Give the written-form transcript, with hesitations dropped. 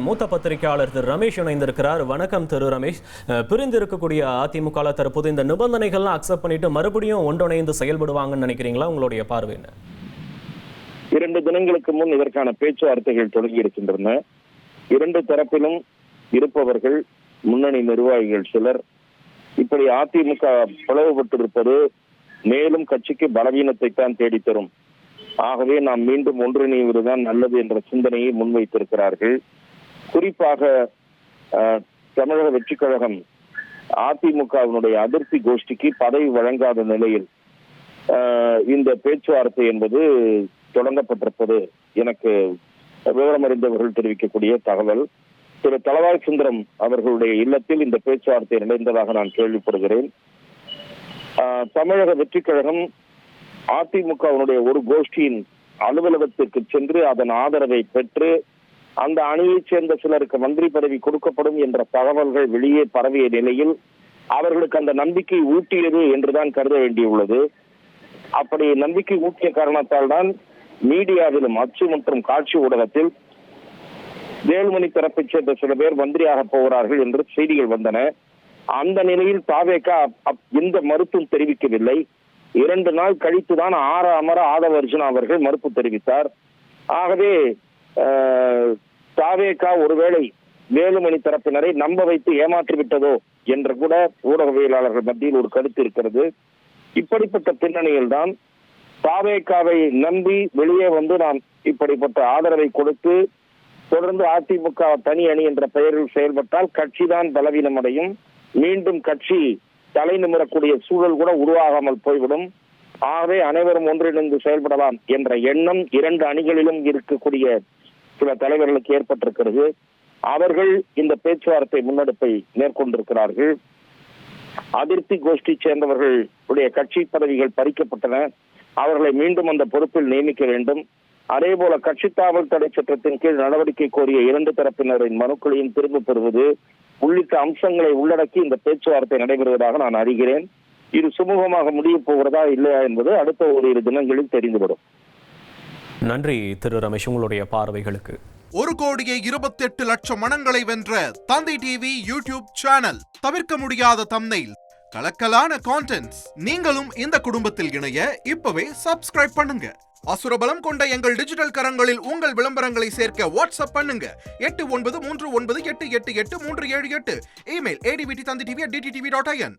மூத்த பத்திரிகையாளர் திரு ரமேஷ் இணைந்திருக்கிறார். வணக்கம் திரு ரமேஷ். பிரிந்திருக்கக்கூடிய அதிமுக தற்போது இந்த நிபந்தனைகள்லாம் அக்செப்ட் பண்ணிட்டு மறுபடியும் ஒன்றிணைந்து செயல்படுவாங்கன்னு நினைக்கிறீங்களா? உங்களுடைய பார்வை என்ன? 2 தினங்களுக்கு முன் இதற்கான பேச்சுவார்த்தைகள் தொடங்கி இருக்கின்றன. 2 தரப்பிலும் இருப்பவர்கள் முன்னணி நிர்வாகிகள் சிலர் இப்படி அதிமுக பிளவுபட்டிருப்பது மேலும் கட்சிக்கு பலவீனத்தை தான் தேடித்தரும், ஆகவே நாம் மீண்டும் ஒன்றிணைவதுதான் நல்லது என்ற சிந்தனையை முன்வைத்திருக்கிறார்கள். குறிப்பாக தமிழக வெற்றிக் கழகம் அதிமுகவினுடைய அதிருப்தி கோஷ்டிக்கு பதவி வழங்காத நிலையில் இந்த பேச்சுவார்த்தை என்பது தொடங்கப்பட்டிருப்பது எனக்கு விவரம் அறிந்தவர்கள் தெரிவிக்கக்கூடிய தகவல். திரு தளவாய் சுந்தரம் அவர்களுடைய இல்லத்தில் இந்த பேச்சுவார்த்தை நடந்ததாக நான் கேள்விப்படுகிறேன். தமிழக வெற்றிக் கழகம் அதிமுகவினுடைய ஒரு கோஷ்டியின் அலுவலகத்திற்கு சென்று அதன் ஆதரவை பெற்று அந்த அணியைச் சேர்ந்த சிலருக்கு மந்திரி பதவி கொடுக்கப்படும் என்ற தகவல்கள் வெளியே பரவிய நிலையில் அவர்களுக்கு அந்த நம்பிக்கை ஊட்டியது என்றுதான் கருத வேண்டியுள்ளது. அப்படி நம்பிக்கை ஊட்டிய காரணத்தால் தான் மீடியாவிலும் அச்சு மற்றும் காட்சி ஊடகத்தில் வேலுமணி தரப்பைச் சேர்ந்த சில பேர் மந்திரியாக போகிறார்கள் என்று செய்திகள் வந்தன. அந்த நிலையில் தாவேகா எந்த மறுப்பும் தெரிவிக்கவில்லை. 2 நாள் கழித்துதான் அமர ஆதவ அர்ஜுனா அவர்கள் மறுப்பு தெரிவித்தார். ஆகவே தாவேகா ஒருவேளை வேலுமணி தரப்பினரை நம்ப வைத்து ஏமாற்றிவிட்டதோ என்று கூட ஊடகவியலாளர்கள் மத்தியில் ஒரு கருத்து இருக்கிறது. இப்படிப்பட்ட பின்னணியில் தான் தாவேகாவை நம்பி வெளியே வந்து நாம் இப்படிப்பட்ட ஆதரவை கொடுத்து தொடர்ந்து அதிமுக தனி அணி என்ற பெயரில் செயல்பட்டால் கட்சிதான் பலவீனம் அடையும், மீண்டும் கட்சி தலை நிமிரக்கூடிய சூழல் கூட உருவாகாமல் போய்விடும். ஆகவே அனைவரும் ஒன்றிணைந்து செயல்படலாம் என்ற எண்ணம் 2 அணிகளிலும் இருக்கக்கூடிய சில தலைவர்களுக்கு ஏற்பட்டிருக்கிறது. அவர்கள் இந்த பேச்சுவார்த்தை முன்னெடுப்பை மேற்கொண்டிருக்கிறார்கள். அதிருப்தி கோஷ்டி சேர்ந்தவர்களுடைய கட்சி பதவிகள் பறிக்கப்பட்டன, அவர்களை மீண்டும் அந்த பொறுப்பில் நியமிக்க வேண்டும். அதே போல கட்சி தாவல் தடை சட்டத்தின் கீழ் நடவடிக்கை கோரிய 2 தரப்பினரின் மனுக்களையும் திரும்ப பெறுவது உள்ளிட்ட அம்சங்களை உள்ளடக்கி இந்த பேச்சுவார்த்தை நடைபெறுவதாக நான் அறிகிறேன். இது சுமூகமாக முடிய போகிறதா இல்லையா என்பது அடுத்த ஓரிரு தினங்களில் தெரிந்துவிடும். நன்றி திரு ரமேஷ், உங்களுடைய பார்வைகளுக்கு. 1,28,00,000 மனங்களை வென்ற தந்தி டிவி யூடியூப் சேனல். தவிர்க்க முடியாத தம்ப்நெயில், கலக்கலான கான்டென்ட்ஸ். நீங்களும் இந்த குடும்பத்தில் இணைய இப்பவே சப்ஸ்கிரைப் பண்ணுங்க. அசுரபலம் கொண்ட எங்கள் டிஜிட்டல் கரங்களில் உங்கள் விளம்பரங்களை சேர்க்க வாட்ஸ்அப் பண்ணுங்க. 8939888378. Email advtthanditv@dttv.in.